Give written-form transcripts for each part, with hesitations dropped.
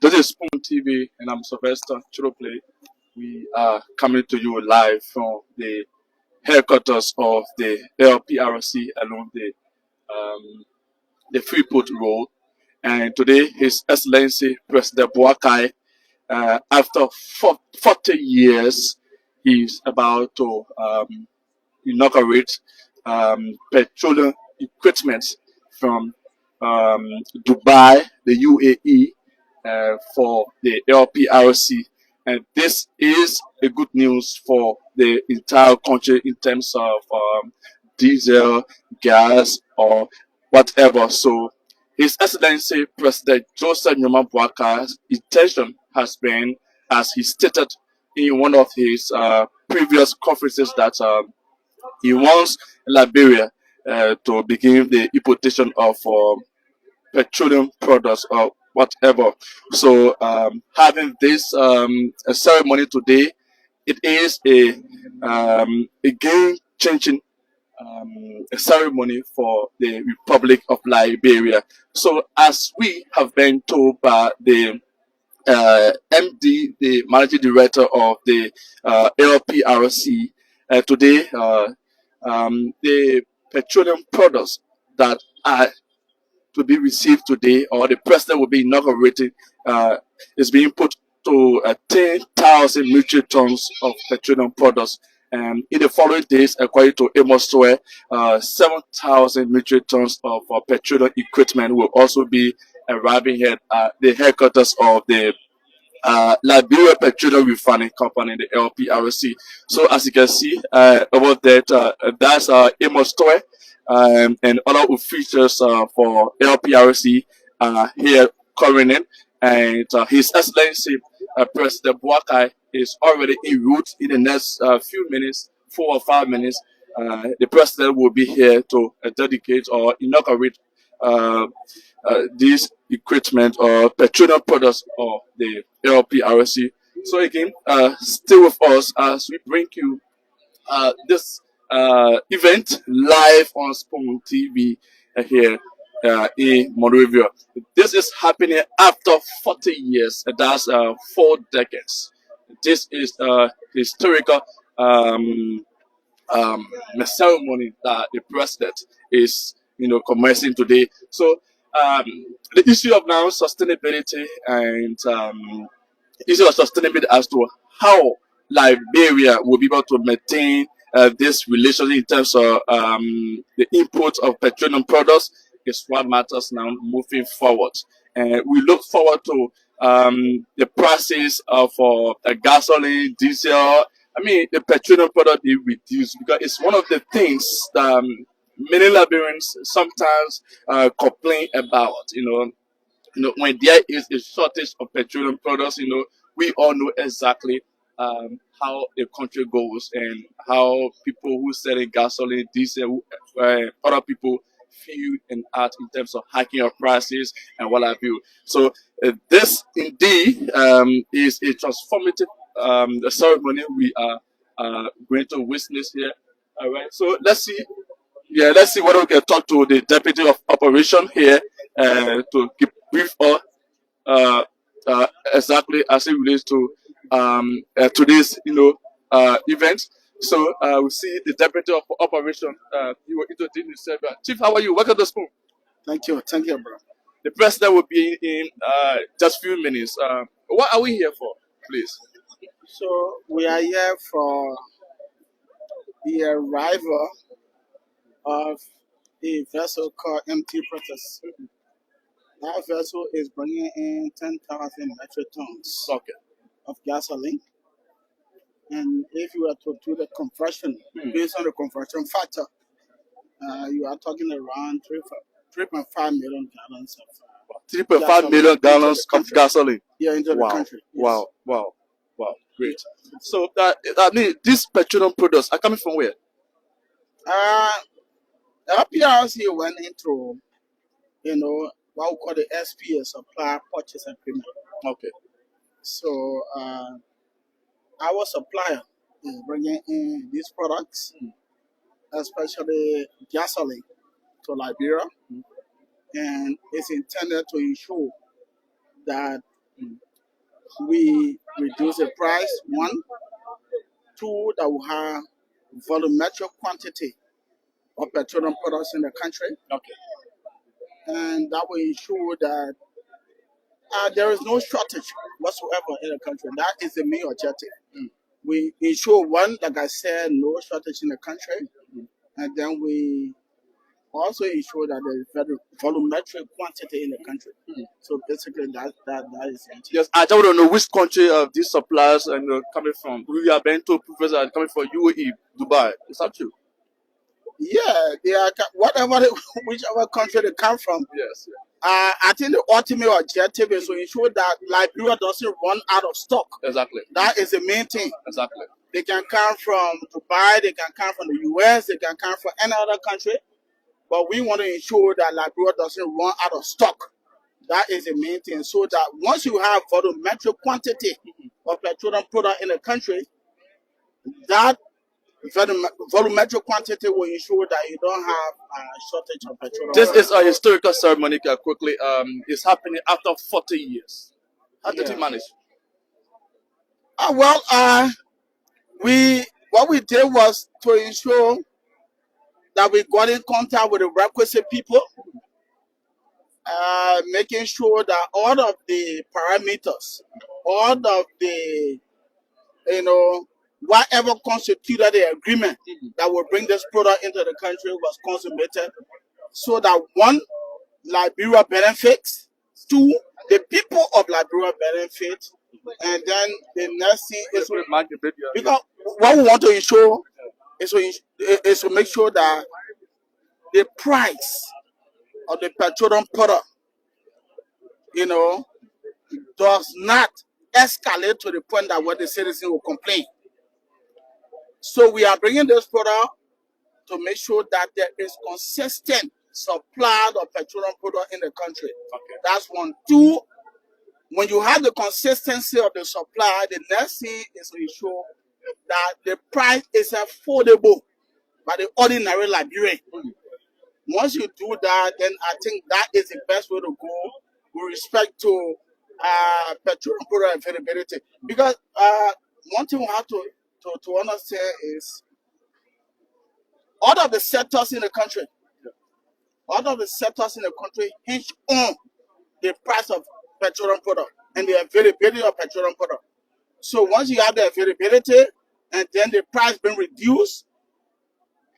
This is Spoon TV, and I'm Sylvester Chiroplay. We are coming to you live from the headquarters of the LPRC along the Freeport Road. And today, His Excellency President Boakai, after 40 years, he's about to inaugurate petroleum equipment from Dubai, the UAE, for the LPRC. And this is a good news for the entire country in terms of diesel, gas, or whatever. So, His Excellency President Joseph Nyoma Boakai's intention has been, as he stated in one of his previous conferences, that he wants Liberia to begin the importation of petroleum products or whatever. So having this a ceremony today, it is a game changing a ceremony for the Republic of Liberia. So as we have been told by the MD, the managing director of the LPRC, today the petroleum products that are to be received today, or the president will be inaugurating, is being put to 10,000 metric tons of petroleum products. And in the following days, according to Amos Soe, 7,000 metric tons of petroleum equipment will also be arriving here at the headquarters of the Liberia Petroleum Refining Company, the LPRC. So as you can see over there, that's Amos Toy and other officials for LPRC here calling in. And His Excellency President Boakai is already en route in the next few minutes, 4 or 5 minutes. The president will be here to dedicate or inaugurate these equipment or petroleum products of the LPRC. So again, stay with us as we bring you this event live on Spoon TV here in Monrovia. This is happening after 40 years. That's 4 decades. This is a historical ceremony that the president is, commencing today. So the issue of now sustainability and issue of sustainability as to how Liberia will be able to maintain this relationship in terms of the import of petroleum products is what matters now moving forward. And we look forward to the prices of gasoline, diesel. I mean, the petroleum product be reduced because it's one of the things many Liberians sometimes complain about. When there is a shortage of petroleum products, we all know exactly how the country goes and how people who sell in gasoline, diesel, other people feel and act in terms of hiking of prices and what have you. So this indeed is a transformative ceremony we are going to witness here. All right. So let's see. Yeah, let's see whether we can talk to the deputy of operation here to give brief us exactly as it relates to today's event. So we see the deputy of operation. You were introducing yourself. Chief, how are you? Welcome to Spoon. Thank you, bro. The president will be in just few minutes. What are we here for, please? So we are here for the arrival of a vessel called MT Protest. That vessel is bringing in 10,000 metric tons Okay. of gasoline. And if you were to do the conversion, based on the conversion factor, you are talking around 3.5 million gallons of 3.5 million gallons of gasoline. Yeah, into the country. Yes. Wow. Great. So I mean, these petroleum products are coming from where? LPRC went into, what we call the SPA, Supply Purchase Agreement. Okay. So our supplier is bringing in these products, especially gasoline, to Liberia, and it's intended to ensure that We reduce the price, one. Two, that we have volumetric quantity of petroleum products in the country. Okay. And that will ensure that there is no shortage whatsoever in the country. That is the main objective. We ensure, one, like I said, no shortage in the country. And then we also ensure that there is very volumetric quantity in the country. So basically, that is it. Yes, I just want to know which country these suppliers and coming from. We are being told professors are coming from UAE, Dubai. Is that true? Yeah, they are whatever, whichever country they come from. Yes. I think the ultimate objective is to ensure that Liberia doesn't run out of stock. Exactly. That is the main thing. Exactly. They can come from Dubai, they can come from the US, they can come from any other country. But we want to ensure that Liberia doesn't run out of stock. That is the main thing. So that once you have volumetric quantity of petroleum product in the country, that volumetric quantity will ensure that you don't have a shortage of petroleum. This is a historical ceremony. Quickly, it's happening after 40 years. How did you manage? What we did was to ensure that we got in contact with the requisite people, making sure that all of the parameters, all of the, whatever constituted the agreement that will bring this product into the country was consummated, so that one, Liberia benefits, two, the people of Liberia benefit, and then the next thing is because what we want to ensure is to make sure that the price of the petroleum product, does not escalate to the point that where the citizen will complain. So we are bringing this product to make sure that there is consistent supply of petroleum product in the country. Okay. That's one. Two, when you have the consistency of the supply, the next thing is to ensure that the price is affordable by the ordinary Liberian. Once you do that, then I think that is the best way to go with respect to petroleum product availability. Because one thing we have to understand is all of the sectors in the country, hinge on the price of petroleum product and the availability of petroleum product. So once you have the availability and then the price being reduced,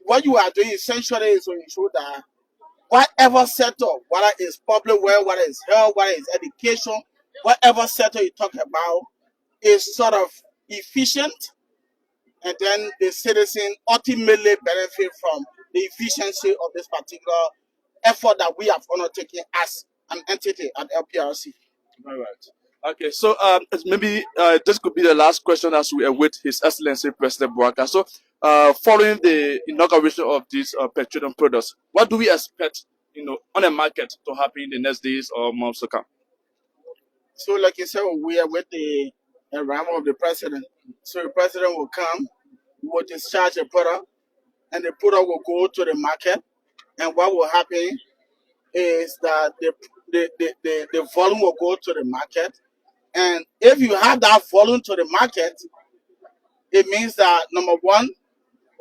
what you are doing essentially is to ensure that whatever sector, whether it's public wealth, whether it's health, whether it's education, whatever sector you talk about is sort of efficient, and then the citizen ultimately benefit from the efficiency of this particular effort that we have undertaken as an entity at LPRC. All right. Okay, so maybe this could be the last question as we await His Excellency President Boakai. So, following the inauguration of these petroleum products, what do we expect, on the market to happen in the next days or months to come? So, like you said, we are with the arrival of the president. So the president will come, will discharge the product, and the product will go to the market. And what will happen is that the volume will go to the market. And if you have that volume to the market, it means that number one,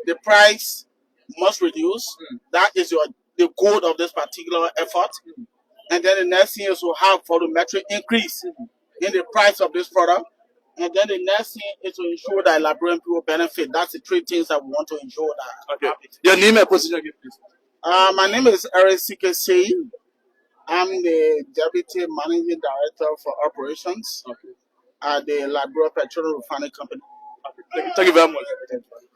the price must reduce. That is the goal of this particular effort. And then the next thing is to have volumetric increase in the price of this product. And then the next thing is to ensure that Liberian people benefit. That's the three things that we want to ensure that. Okay. Your name and position again, please. My name is Eric CKC. I'm the Deputy Managing Director for Operations at the Liberia Petroleum Refining Company. Okay. Thank you very much.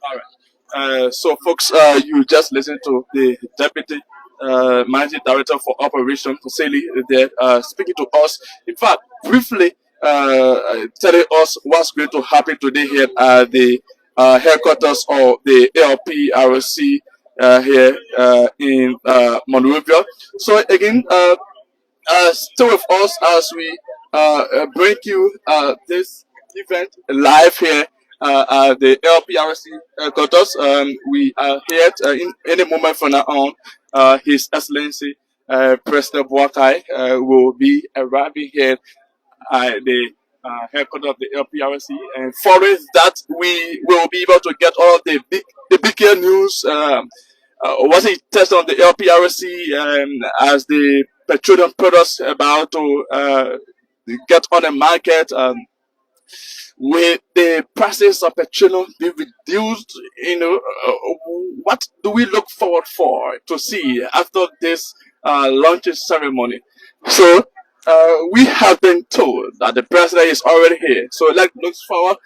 All right. So, folks, you just listened to the Deputy Managing Director for Operations, Sally, there, speaking to us. In fact, briefly telling us what's going to happen today here at the headquarters of the LPRC here in Monrovia. So again, still with us as we bring you this event live here at the LPRC headquarters. We are here in any moment from now on. His Excellency President Boakai will be arriving here the headquarters of the LPRC, and following that, we will be able to get all of the bigger news. Was it test on the LPRC as the petroleum products about to get on the market? With the prices of petroleum be reduced, what do we look forward for to see after this launching ceremony? So we have been told that the president is already here. So let's look forward,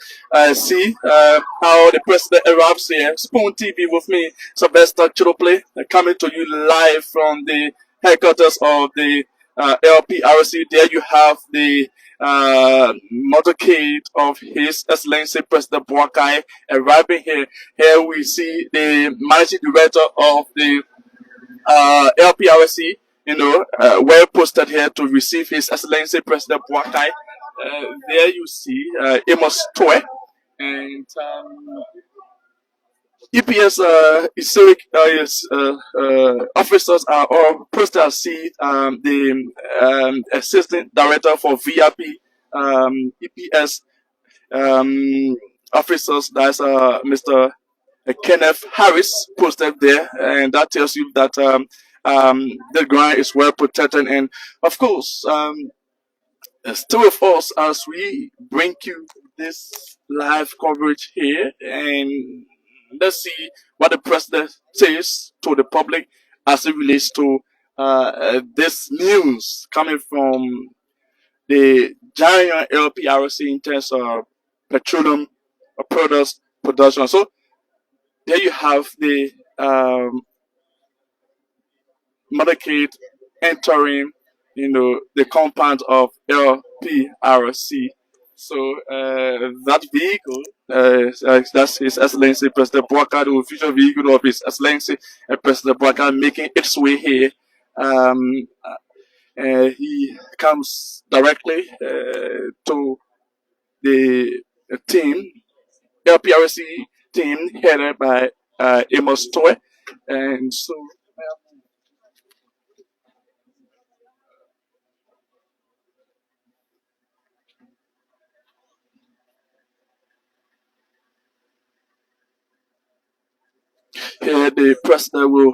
see how the president arrives here. Spoon TV with me, Sylvester Chirople, coming to you live from the headquarters of the LPRC. There you have the motorcade of His Excellency President Boakai arriving here. Here we see the managing director of the LPRC, well posted here to receive His Excellency President Boakai. There you see Amos Toe and EPS historic officers are all posted. See the assistant director for VIP EPS officers. That's Mr. Kenneth Harris posted there, and that tells you that the ground is well protected. And of course, stay with us as we bring you this live coverage here, and let's see what the president says to the public as it relates to this news coming from the giant LPRC in terms of petroleum products production. So there you have the motorcade entering, the compound of LPRC. So that vehicle, that's His Excellency President Boakai, the official vehicle of His Excellency President Boakai, making its way here. He comes directly to the team, LPRC team headed by Amos Toe, and so here the president will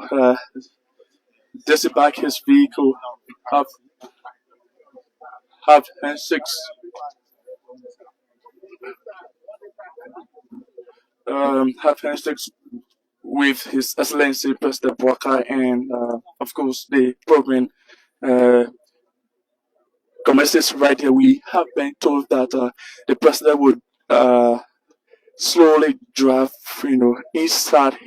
disembark his vehicle, have handshakes, have handshakes with His Excellency President Boakai, and of course the program uh, commences right here. We have been told that the president would slowly drive, inside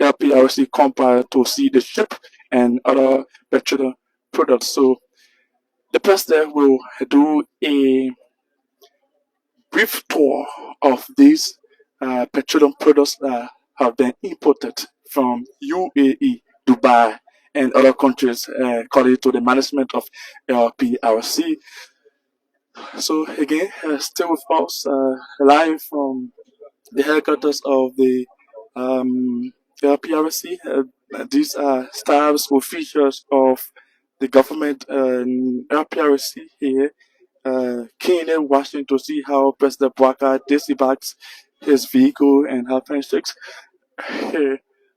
LPRC compound to see the ship and other petroleum products. So the president will do a brief tour of these petroleum products that have been imported from UAE, Dubai, and other countries, according to the management of LPRC. So again, still with us, live from the headquarters of the LPRC. These are staffs, officials of the government and LPRC here, keenly watching to see how President Boakai disembarks his vehicle and have handshakes.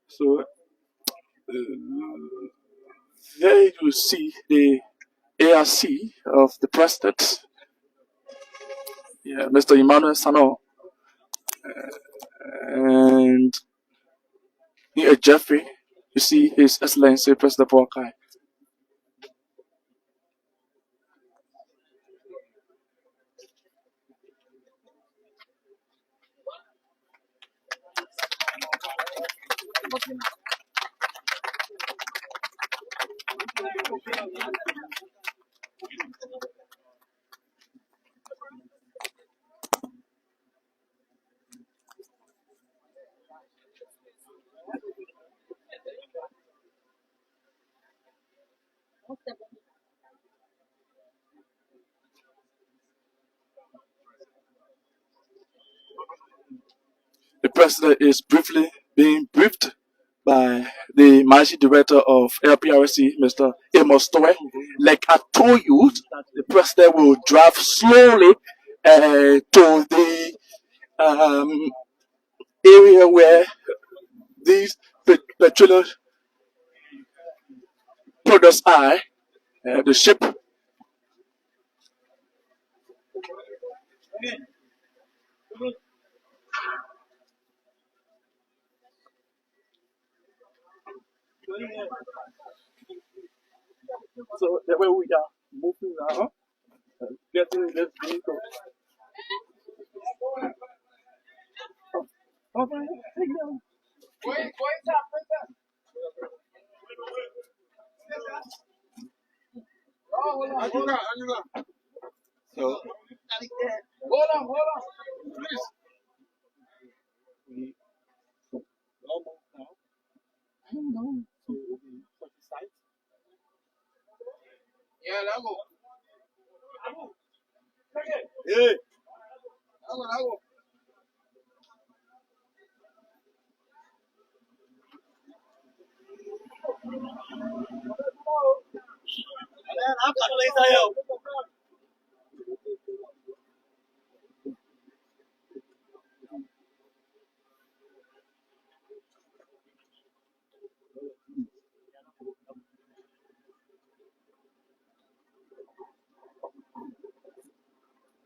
So there you see the ARC of the president, Mr. Emmanuel Sano, and here Jeffrey. You see His Excellency President Boakai. The president is briefly being briefed by the managing director of LPRC, Mr. Amos Toe. Like I told you, that the president will drive slowly to the um, area where these petroleum products are. The ship. So the way we are moving now, getting this vehicle. So please, we almost now. I don't know. So the site. Hey.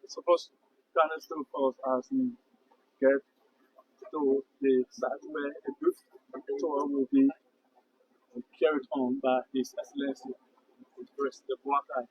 Suppose canister calls as we get to the site where a brief tour will be carried on by His Excellency President Boakai.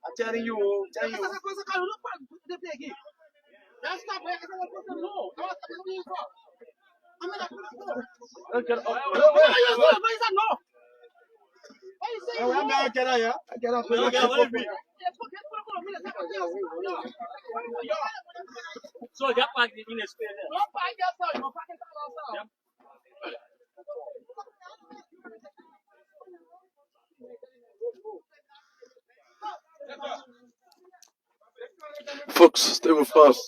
I'm telling you. Folks, stay with us.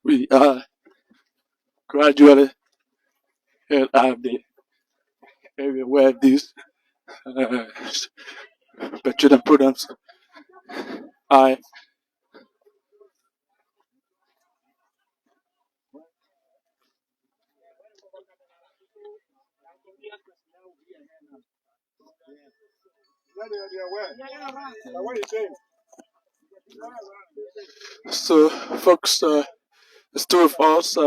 We are gradually head out the area where these petroleum products are. So, folks, it's two of us.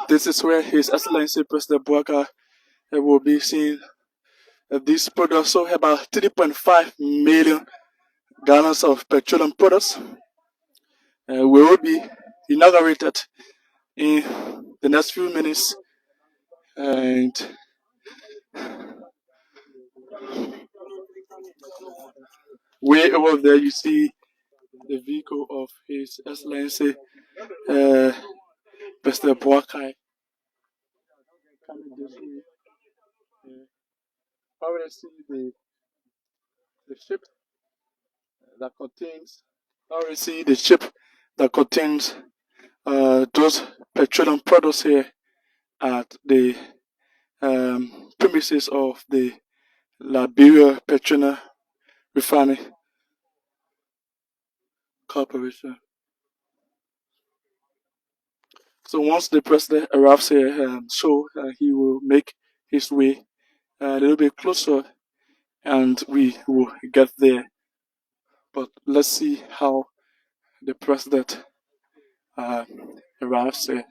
This is where His Excellency President Boakai will be seeing these products. So, about 3.5 million gallons of petroleum products will be inaugurated in the next few minutes. And way over there, you see the vehicle of His Excellency President Boakai coming this way. Already see the ship that contains. Already see the ship that contains those petroleum products here at the premises of the Liberia Petroleum Refining Corporation. So once the president arrives here, he will make his way a little bit closer, and we will get there. But let's see how the president uh, arrives here.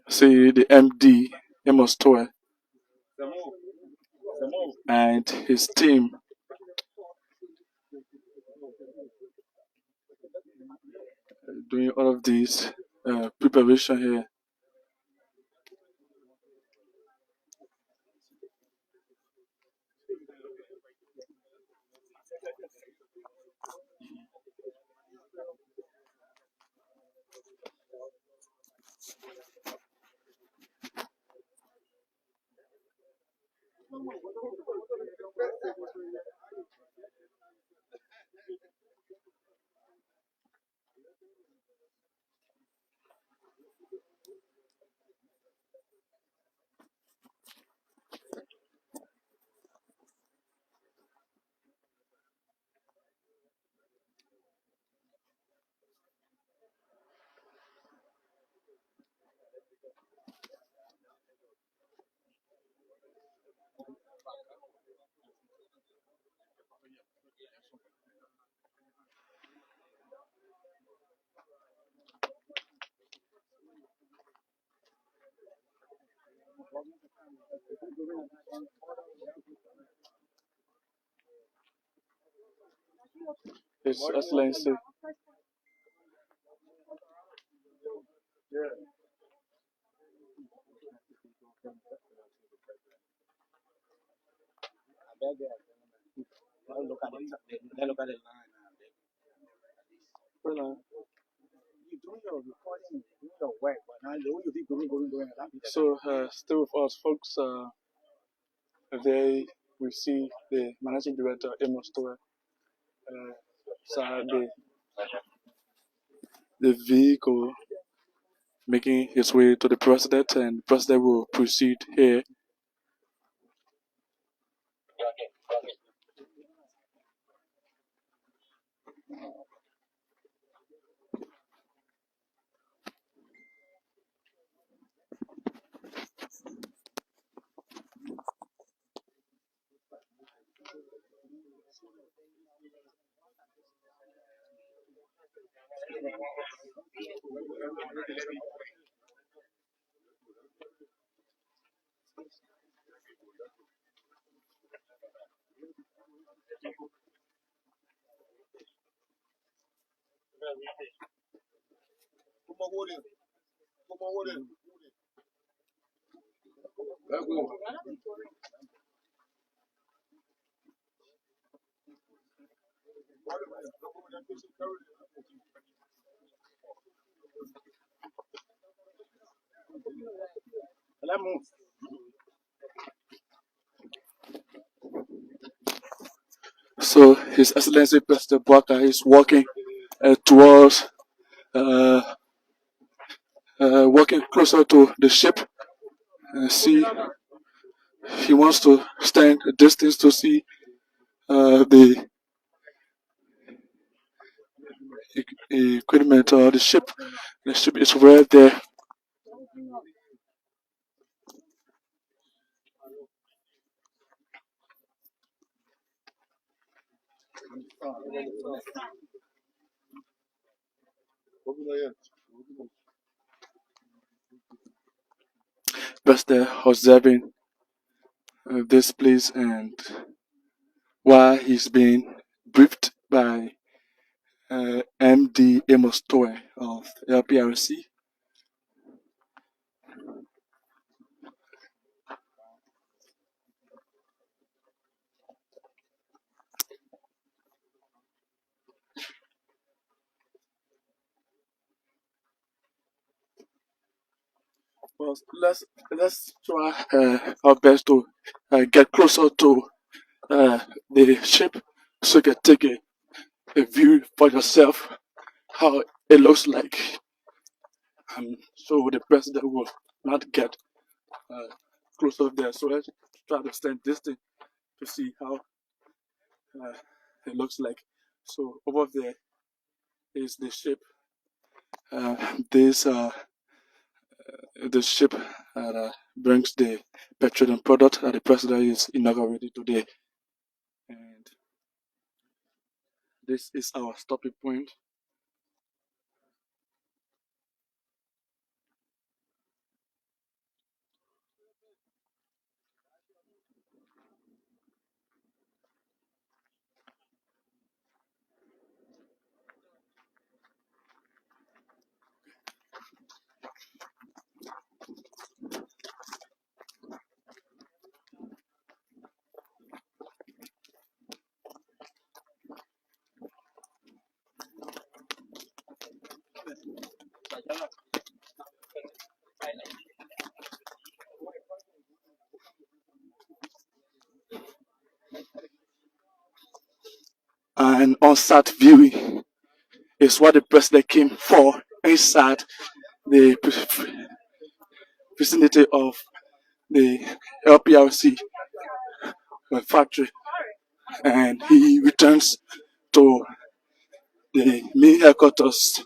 See the MD, Amos Toy, and his team doing all of these preparation here. His Excellency. So, still with us, folks. They we see the managing director, Amos Toy, so the vehicle making his way to the president, and the president will proceed here. So His Excellency President Boakai is walking towards, uh, walking closer to the ship. See, he wants to stand a distance to see the equipment or the ship. The ship is right there. Just there observing this place and while he's being briefed by MD Amos Toy of LPRC. Well, let's try our best to get closer to the ship so you can take a view for yourself how it looks like. So the president will not get uh, close up there. So let's try to stand distant to see how uh, it looks like. So over there is the ship. This the ship that brings the petroleum product that the president is inaugurating today, and this is our stopping point. And on-site viewing is what the president came for inside the vicinity of the LPRC factory, and he returns to the main headquarters.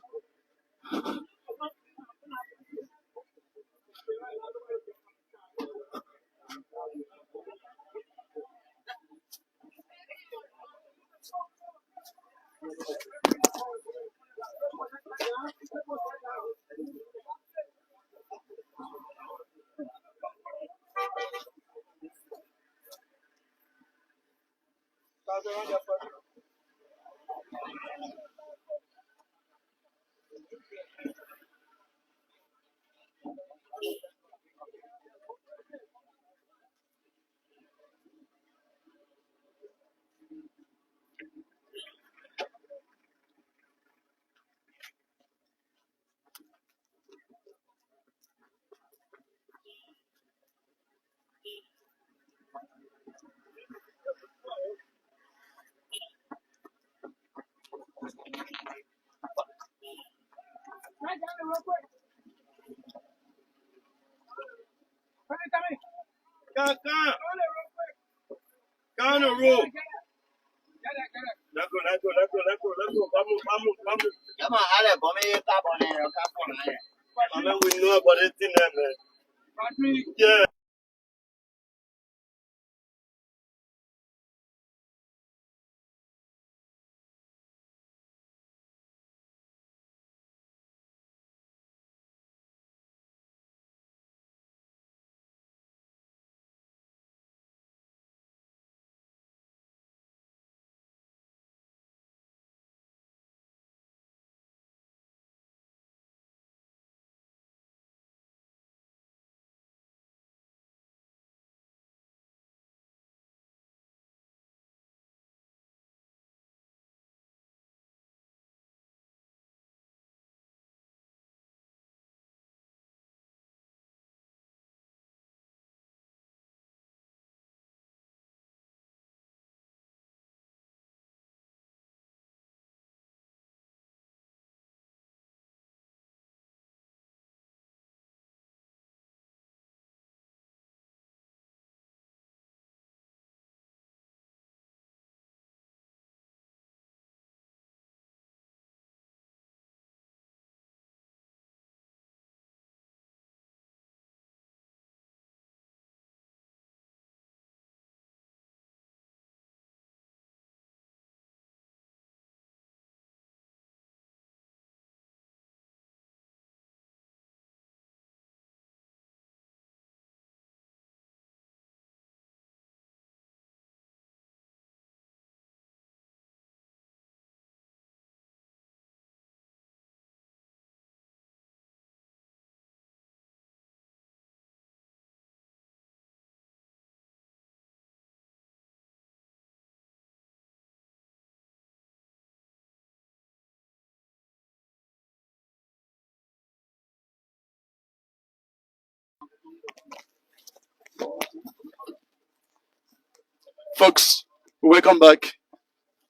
Folks, welcome back.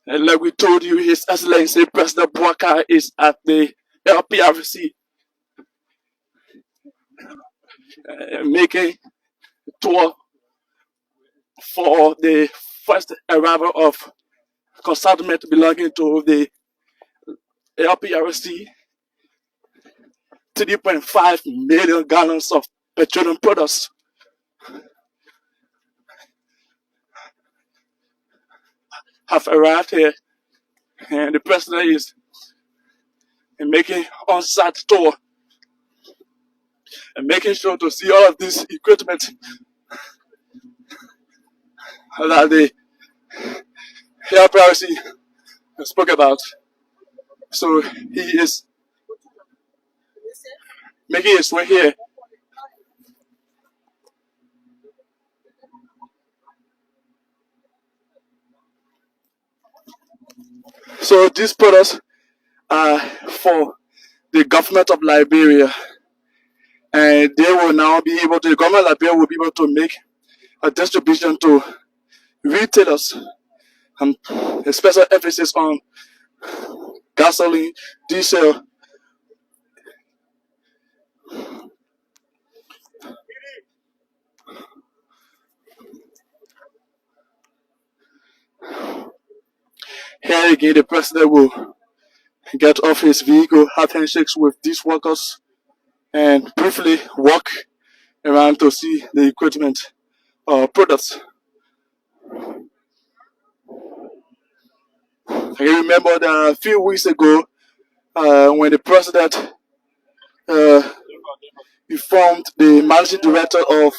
And like we told you, His Excellency President Boakai is at the LPRC making tour for the first arrival of consignment belonging to the LPRC. 3.5 million gallons of petroleum products have arrived here, and the president is making on-site tour and making sure to see all of this equipment that the LPRC spoke about. So he is making his way here. So these products are for the government of Liberia, and they will now be able to, the government of Liberia will be able to make a distribution to retailers, and a special emphasis on gasoline, diesel. Here again, the president will get off his vehicle, have handshakes with these workers, and briefly walk around to see the equipment products. I remember that a few weeks ago, when the president informed the managing director of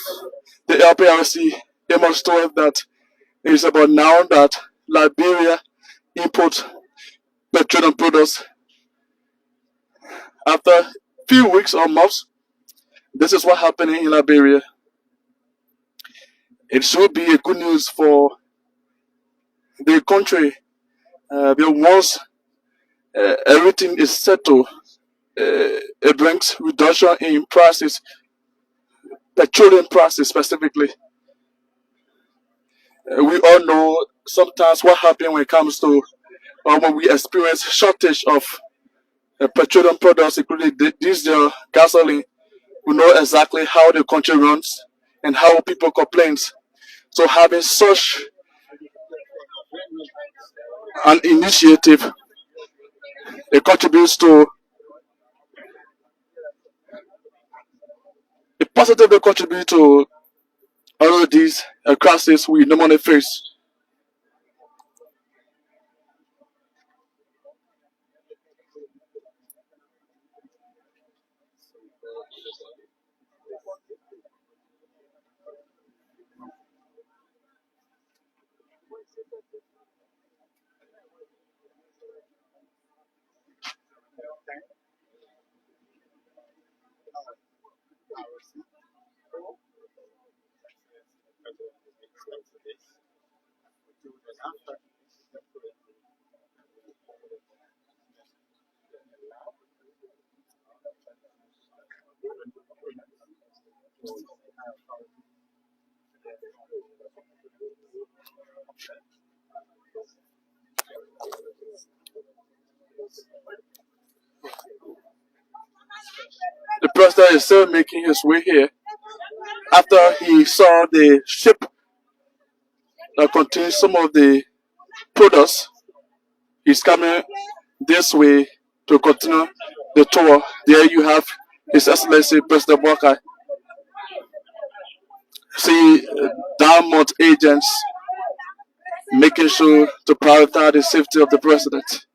the LPRC, Amos told that it is about now that Liberia import petroleum products. After a few weeks or months, this is what happening in Liberia. It should be a good news for the country. But once everything is settled, it brings reduction in prices, petroleum prices specifically. We all know sometimes what happens when it comes to when we experience shortage of petroleum products, including diesel, gasoline. We know exactly how the country runs and how people complain. So having such an initiative, it contributes to, it positively contributes to all of these crises we normally face. The president is still making his way here after he saw the ship that contains some of the products. He's coming this way to continue the tour. There you have His Excellency President Boakai. See Diamond agents making sure to prioritize the safety of the president.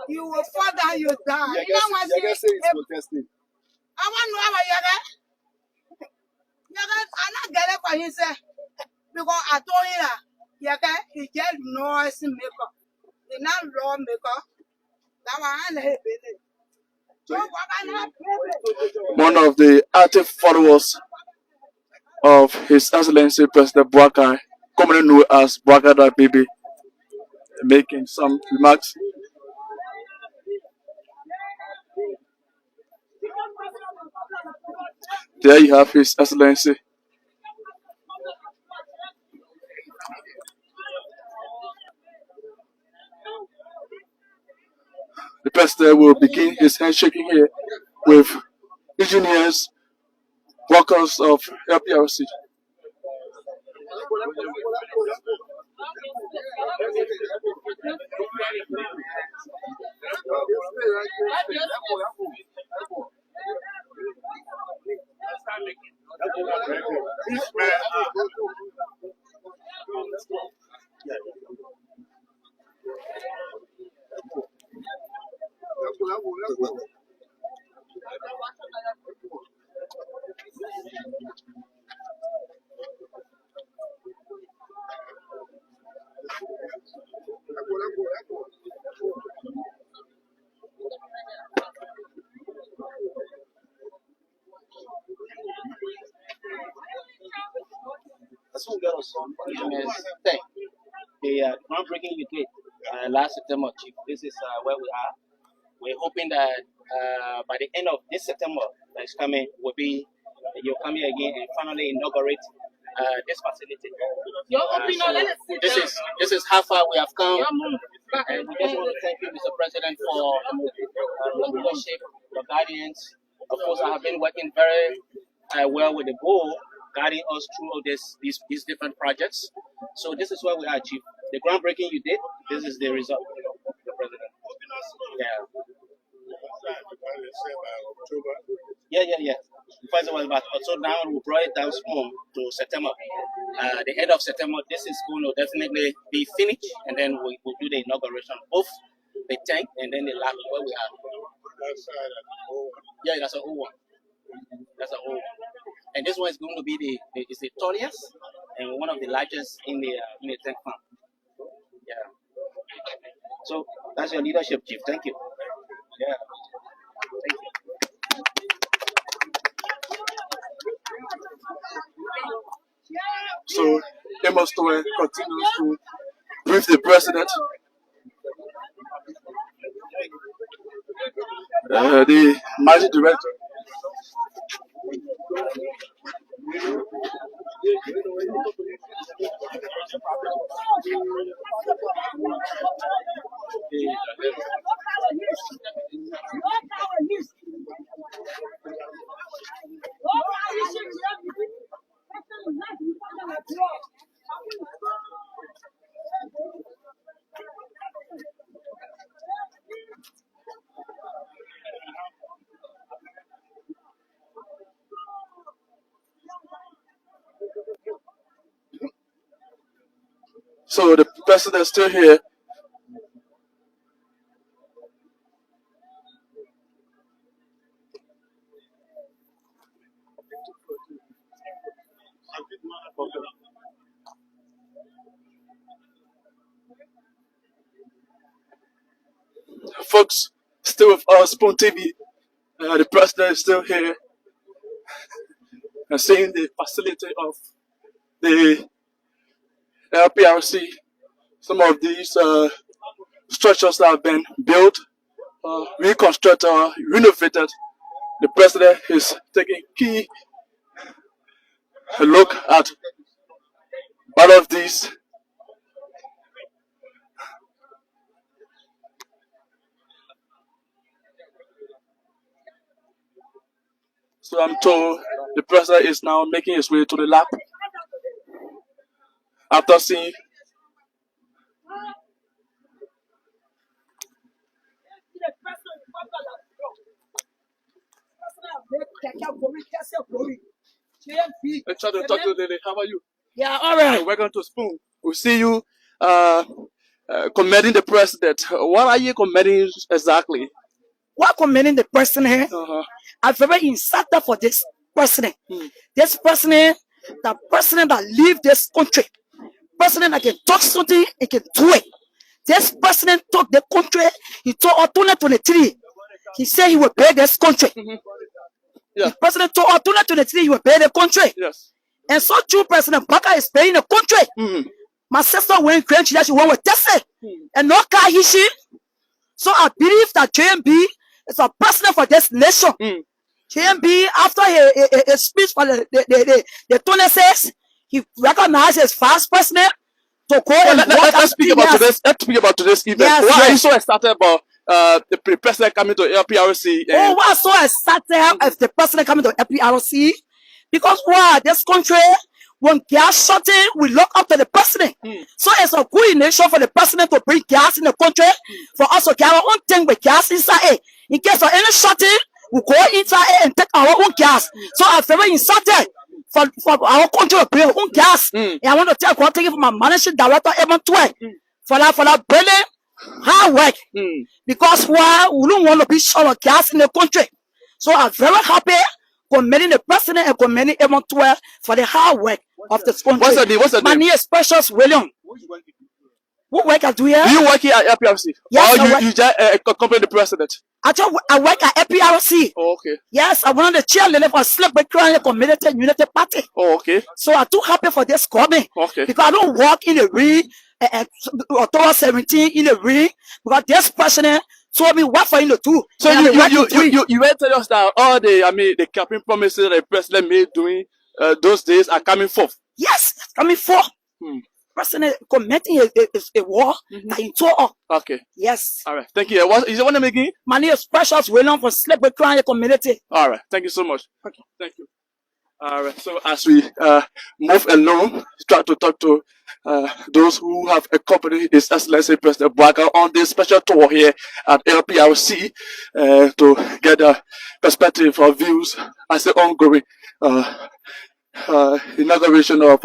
You will fall down, you die. You know what I'm saying? I want to know what you're I'm not getting for himself because I told him that he just noise maker. He's not law maker. That one I it. So what can I do? One of the active followers of His Excellency President Boakai, commonly known as Boakai Baby, making some remarks. There you have His Excellency. The president will begin his handshaking here with engineers, workers of LPRC. The groundbreaking you did last September, Chief. This is where we are. We're hoping that by the end of this September that's coming, you'll come here again and finally inaugurate this facility. This is how far we have come, and we just want to thank you, Mr. President, for your leadership, your guidance. Of course, I have been working very well with the board, guiding us through these different projects. So this is where we are, Chief. The groundbreaking you did, this is the result, the President. Yeah. First of all, but also now we brought it down small to September. The end of September, this is going to definitely be finished, and then we'll do the inauguration of the tank and then the lab where we are. Yeah, that's an old one. That's an old one. And this one is going to be the tallest and one of the largest in the tank farm. Yeah. So that's your leadership, Chief. Thank you. Yeah. Thank you. So Amos Towe continues to brief the president. The magic director. So the president is still here. Folks, still with us, Spoon TV. The president is still here and seeing the facility of the LPRC. Some of these structures that have been built, reconstructed, or renovated. The president is taking a look at all of these. So I'm told the president is now making his way to the lab after seeing let's try to talk to Lily. How are you? Yeah, all right. Welcome to Spoon. We see you commending the president. What are you commending exactly? What commending the president here? Uh-huh. I'm very excited for this. president. This president, the president that leave this country. President that can talk something, he can do it. This president took the country, he told us 2023, he said he will pay this country. Yeah. The president told us 2023 he will pay the country. Yes. And so true President Boakai is paying the country. My sister went crazy that she went with Tesla. And no car issue. So I believe that JMB is a president for this nation. JMB, after his speech for the 26, he recognized his first president to go and let's speak about today's. Let's speak about today's event. Yes, Why are you so excited about the president coming to LPRC? Oh, why so excited if the president coming to LPRC? Because why this country, when gas shorting, we look up to the president. So it's a good nation for the president to bring gas in the country, for us to get our own thing with gas inside it. In case of any shorting, we go inside it and take our own gas. So I'm very excited for our country to bring our own gas. And I want to thank you for my managing director, Evan Twe, for that brilliant hard work. Because why we don't want to be short of gas in the country. So I'm very happy commending the president and commending Evan Twe for the hard work of this country. What's the My name? name is Precious William. What work I do here? Do you work here at LPRC? Yes, or you just accompany the president? Actually, I work at LPRC. Oh, okay. Yes, I'm one of the chairleaders for Slip Crying Community Unity Party. Oh, okay. So I'm too happy for this coming. Okay. Because I don't walk in the ring October 17 in the ring. Because this president told me what for him to do. So you will tell us that all the campaign promises that the president made during those days are coming forth. Yes, coming forth. President committing a war that he told us. Okay. Yes. All right. Thank you. What is your name again? My name is Precious William from Slip Crying Community. All right. Thank you so much. Okay. Thank you. All right. So as we move along, try to talk to those who have accompanied His Excellency President Boakai on this special tour here at LPRC to get a perspective or views as the ongoing inauguration of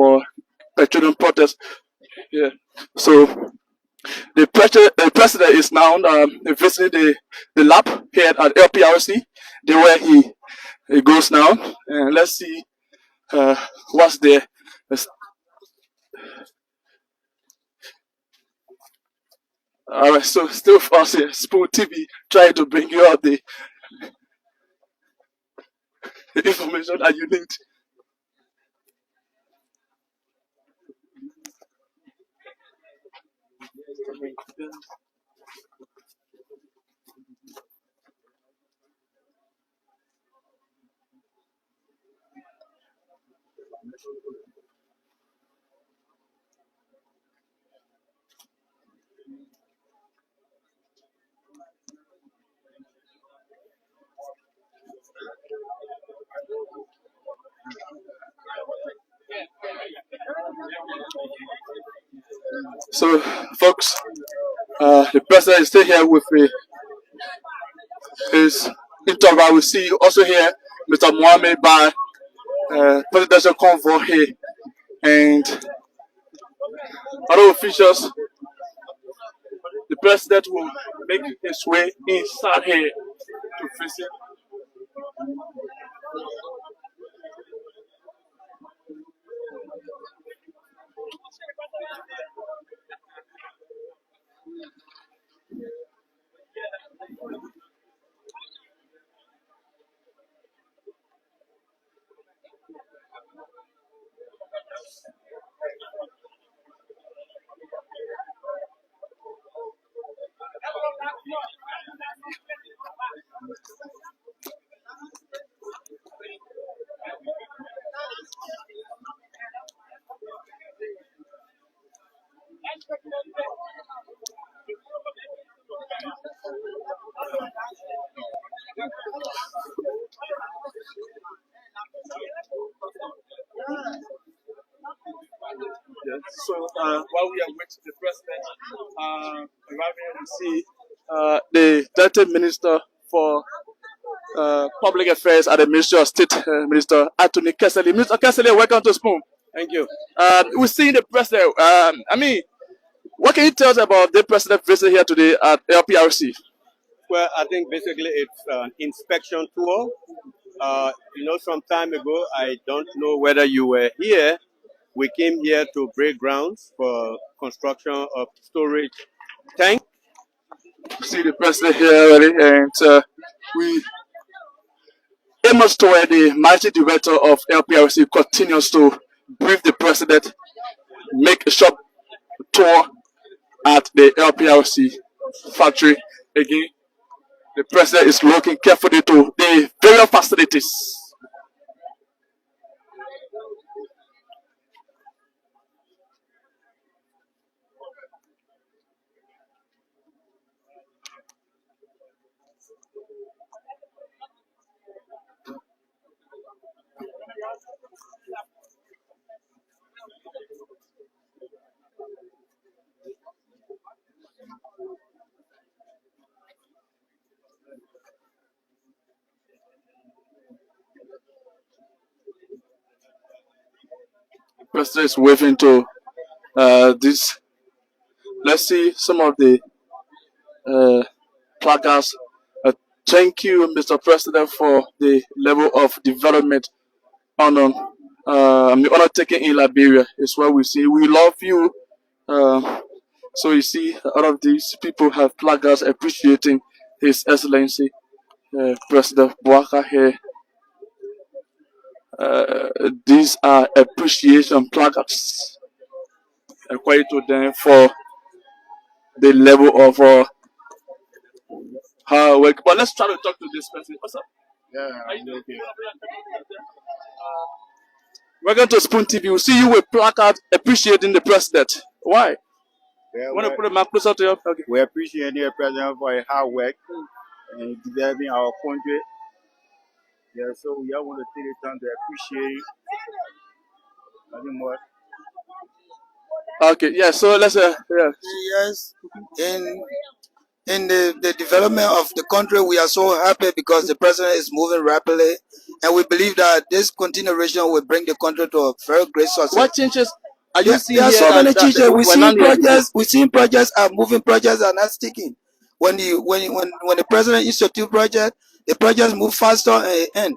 children protest. Yeah. So the president is now visiting the lab here at LPRC. The where he goes now, and let's see what's there. All right, so still for us here, Spoon TV, trying to bring you out the information that you need. So, folks, the president is still here with his interview. We see also here Mr. Mohammed by presidential convoy here and other officials. The president will make his way inside here to visit. Yes. So while we are waiting the president arriving, we see the Deputy Minister for Public Affairs at the Ministry of State, Minister Anthony Kesseley. Mr. Kesseley, welcome to Spoon. Thank you. We're seeing the president. What can you tell us about the president visit here today at LPRC? Well, I think basically it's an inspection tour Some time ago, I don't know whether you were here. We came here to break grounds for construction of storage tank. See the president here already, and we Amos Toye, the managing director of LPRC, continues to brief the president, make a short tour at the LPRC factory. Again, the president is looking carefully to the various facilities. The president is waving to this. Let's see some of the placards. Thank you, Mr. President, for the level of development honor. The honor taken in Liberia is what we see. We love you. So you see, all of these people have placards appreciating His Excellency President Boakai here. These are appreciation placards according to them for the level of hard work. But let's try to talk to this person. What's up? Yeah, okay. Welcome to Spoon TV. We'll see you with placard appreciating the president. Why? Yeah, Want to put it closer to you? Okay. we appreciate the president for his hard work and developing our country. Yeah, so we all want to take the time to appreciate nothing more. Okay, yeah, so let's yeah. Yes, in the development of the country, we are so happy because the president is moving rapidly, and we believe that this continuation will bring the country to a very great success. What changes are you seeing There are here? so many changes. We're not here? We see projects are moving, projects are not sticking. When the president institute project, the projects move faster and end.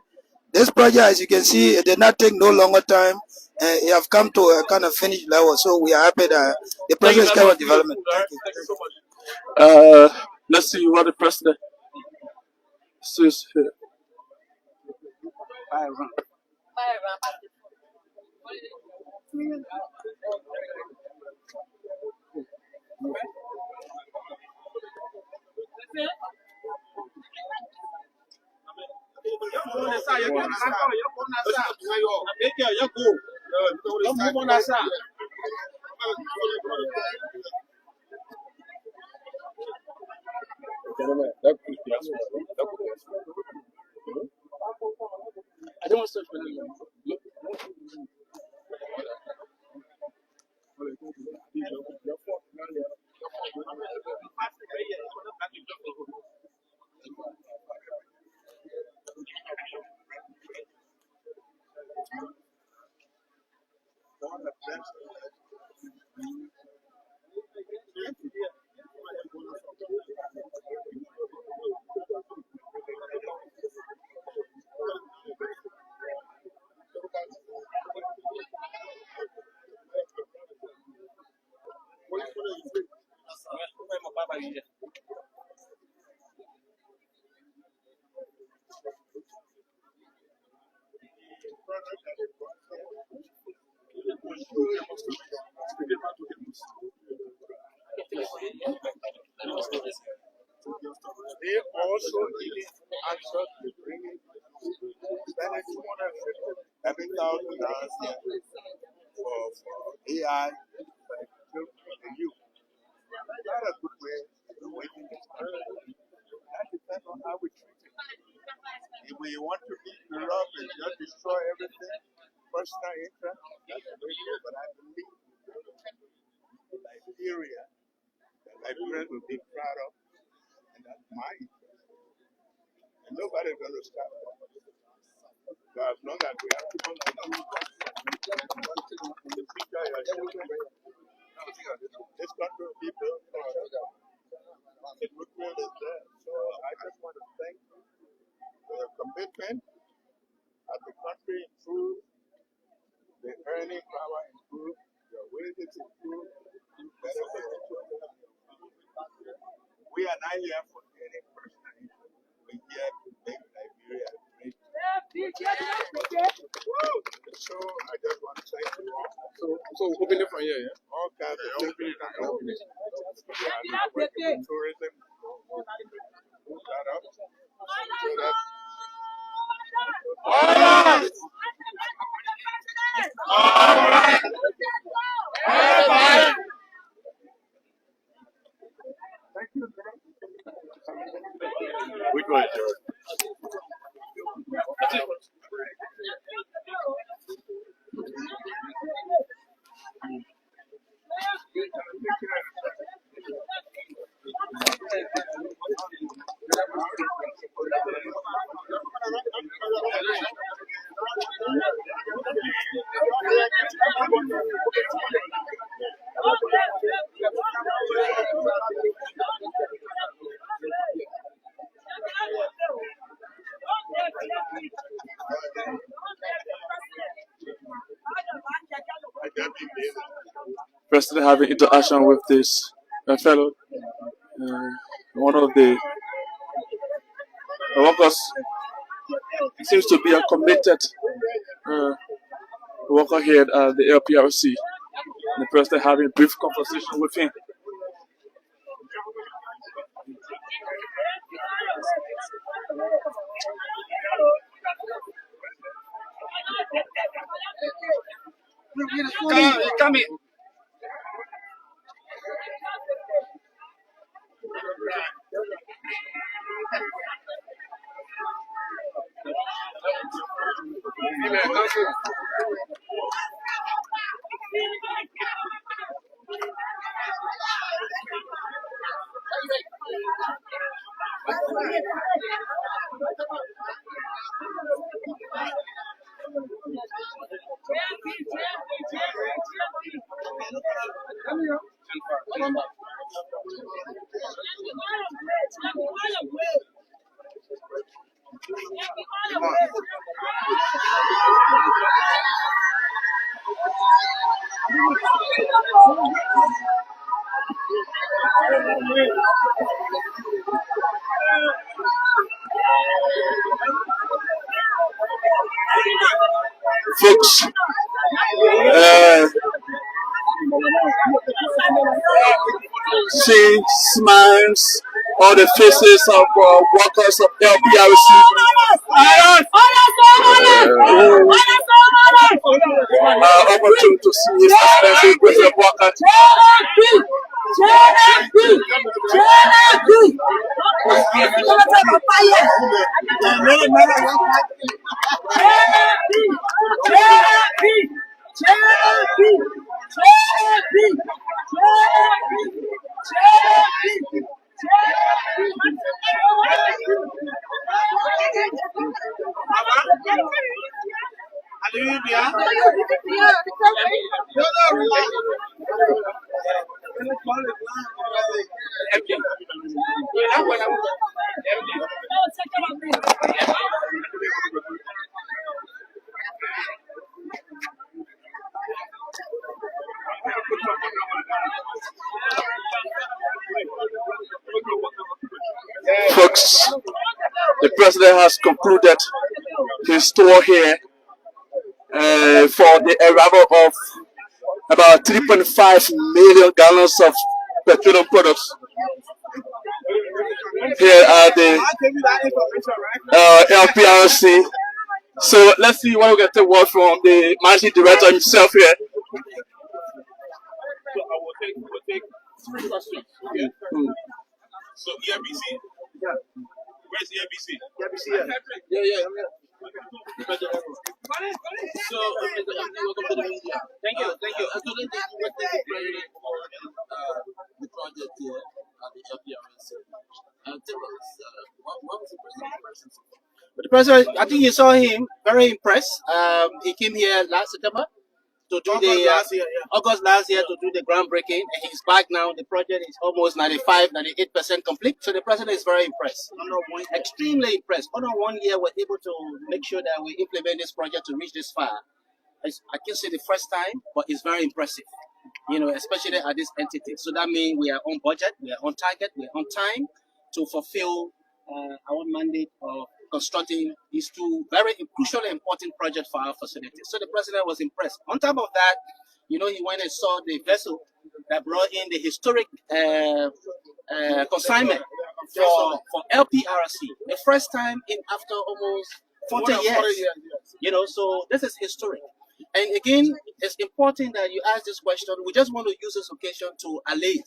This project, as you can see, it did not take no longer time, and it have come to a kind of finished level. So we are happy that the president is kind of development. Thank you. Thank you so much. Let's see what the president says here. I don't want to for them. They also really asked us to bring in $250,000 for AI for the youth. Not a good way to waiting this country. That depends on how we treat it. If we want to be corrupt and just destroy everything, personal interest, that's a way to go. But I believe Liberia, that Liberians will be proud of, and that's my interest. And nobody's going to stop that. So as long as we have people like you, the future is this country will be built for it would really there. So I just want to thank you for your commitment We are not here for any person. We here to make Nigeria great. So I just want to thank you all. So open it from here, yeah? All kinds of different tourism. Move that up. So that which one is yours? President having interaction with this fellow, one of the workers. He seems to be a committed worker here at the LPRC. The president having a brief conversation with him. Come in. Folks, see smiles on the faces of workers of LPRC. Opportunity to see His Excellency President Boakai. Folks, the president has concluded his tour here for the arrival of about 3.5 million gallons of petroleum products here at the LPRC. So let's see what we get the word from the managing director himself here. so I will take 3 questions. Okay? So EFBC. Where's EFBC? EFBC. Yeah. So, welcome to the media. Thank you. Actually, the president the project here at the LPRC. Tell us, what was the president's impression? The president, I think you saw him very impressed. He came here last September to do August last year to do the groundbreaking, and he's back now. The project is almost 98% complete. So the president is very impressed, extremely impressed. Under 1 year, we're able to make sure that we implement this project to reach this far. I can say the first time, but it's very impressive. especially at this entity. So that means we are on budget, we are on target, we are on time to fulfill our mandate of constructing these two very crucially important projects for our facility. So the president was impressed. On top of that, he went and saw the vessel that brought in the historic consignment for LPRC, the first time in after almost 40 years. So this is historic. And again, it's important that you ask this question. We just want to use this occasion to allay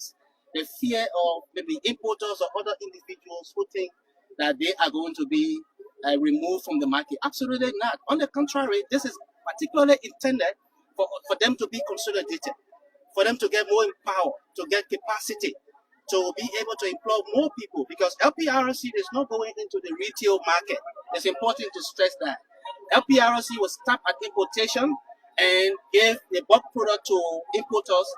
the fear of maybe importers or other individuals who think that they are going to be removed from the market. Absolutely not. On the contrary, this is particularly intended for them to be consolidated, for them to get more power, to get capacity, to be able to employ more people, because LPRC is not going into the retail market. It's important to stress that. LPRC was start at importation and gave the bulk product to importers,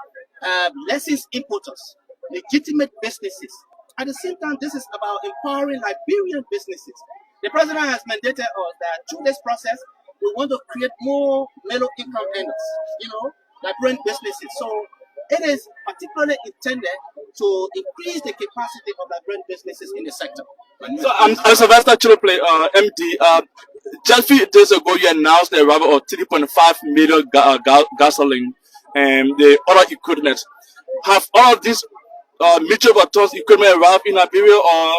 licensed importers, legitimate businesses. At the same time, this is about empowering Liberian businesses. The president has mandated us that through this process, we want to create more middle income earners, Liberian businesses. So it is particularly intended to increase the capacity of Liberian businesses in the sector. So I'm Sylvester Chilople, MD. Just a few days ago, you announced the arrival of 3.5 million gasoline and the other equipment. Have all of these mutual motors equipment arrived in Liberia, or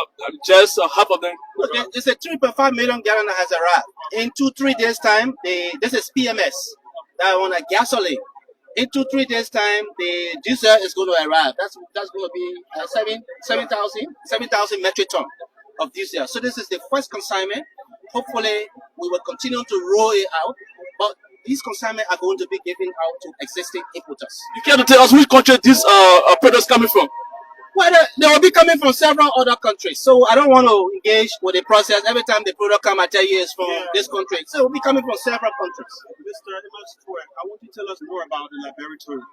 just half of them? Okay, it's a 3.5 million gallon that has arrived. In 2-3 days' time, this is PMS, that on a gasoline. In 2-3 days' time, the diesel is going to arrive. That's going to be 7,000 metric ton of diesel. So this is the first consignment. Hopefully, we will continue to roll it out, but these consignments are going to be given out to existing importers. You care to tell us which country these products coming from? Well, they will be coming from several other countries, so I don't want to engage with the process. Every time the product come, I tell you it's from this country. So it will be coming from several countries. Mr. I want you to tell us more about the laboratory.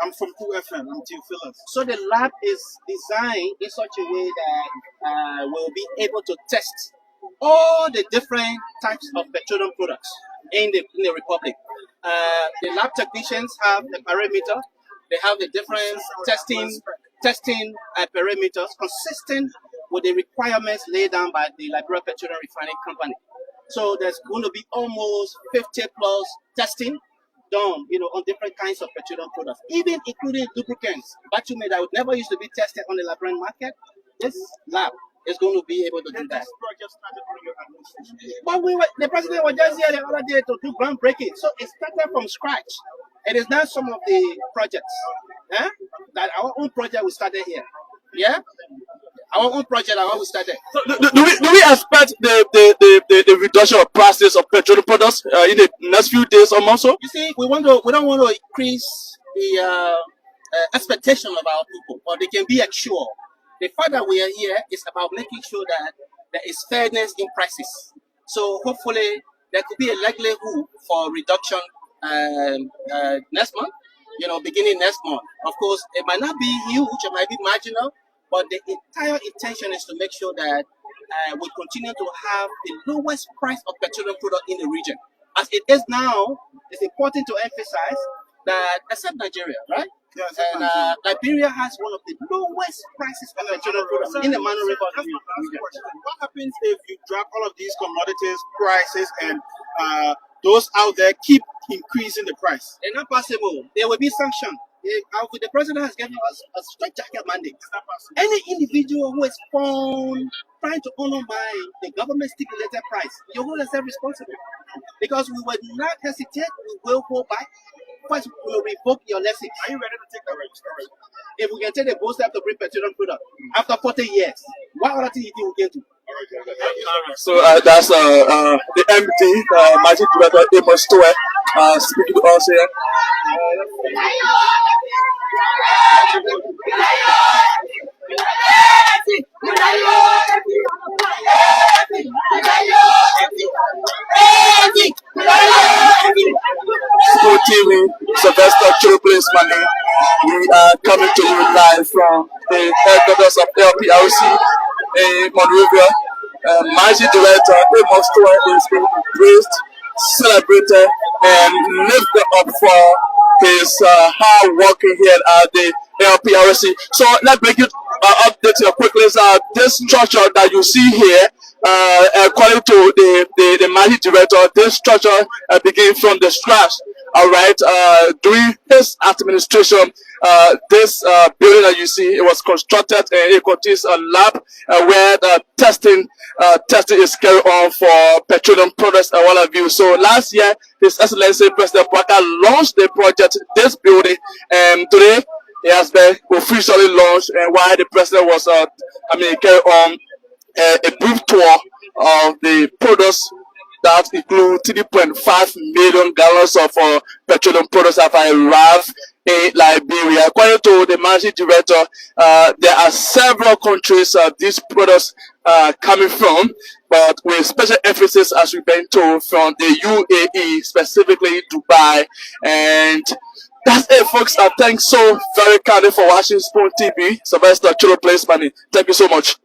I'm from QFM. I'm Theophilus. So the lab is designed in such a way that we'll be able to test all the different types of petroleum products in the Republic. The lab technicians have the parameter. They have the different testing parameters consistent with the requirements laid down by the Liberia Petroleum Refining Company. So there's going to be almost 50 plus testing done, on different kinds of petroleum products, even including lubricants, bitumen that would never used to be tested on the Liberian market. This lab is going to be able to do that. But the president was just here the other day to do groundbreaking, so it started from scratch. It is not some of the projects that our own project we started here. Yeah. Our own project, we started. So do we expect the reduction of prices of petroleum products in the next few days or months? You see, we don't want to increase the expectation of our people, but they can be assured. The fact that we are here is about making sure that there is fairness in prices. So hopefully there could be a likelihood for reduction next month. Beginning next month. Of course, it might not be huge, it might be marginal. But the entire intention is to make sure that we continue to have the lowest price of petroleum product in the region. As it is now, it's important to emphasize that, except Nigeria, right? Yes, and Liberia has one of the lowest prices of petroleum products in the Manu River region. What happens if you drop all of these commodities prices and those out there keep increasing the price? It's not possible. There will be sanctions. The president has given us a straight jacket mandate. Any individual who is found trying to honor by the government stipulated price, you hold yourself responsible. Because we will not hesitate, we will hold back. First, we will revoke your license. Are you ready to take the register? If we can take the bold step to bring petroleum product after 40 years, what other thing you think we can do? So that's the MD, Magic Director Amos Stewart, speaking to us here. School TV, Sylvester Chilople's money. We are coming to you live from the headquarters of LPRC in Monrovia. Magic Director Amos Stewart is being praised, celebrated, and lifted up for his hard working here at the LPRC. So let's make it update you quickly. This structure that you see here, according to the managing director, this structure began from the scratch. All right, during his administration, this building that you see, it was constructed and it contains a lab where the testing is carried on for petroleum products and what have you. So last year, His Excellency President Boakai launched the project, this building, and today it has been officially launched. And while the president was, carried on a brief tour of the products that include 3.5 million gallons of petroleum products have arrived in Liberia. According to the managing director, there are several countries these products coming from, but with special emphasis, as we've been told, from the UAE, specifically Dubai. And that's it, folks. Thanks so very kindly for watching Spoon TV. Sylvester Chiro Place Money. Thank you so much.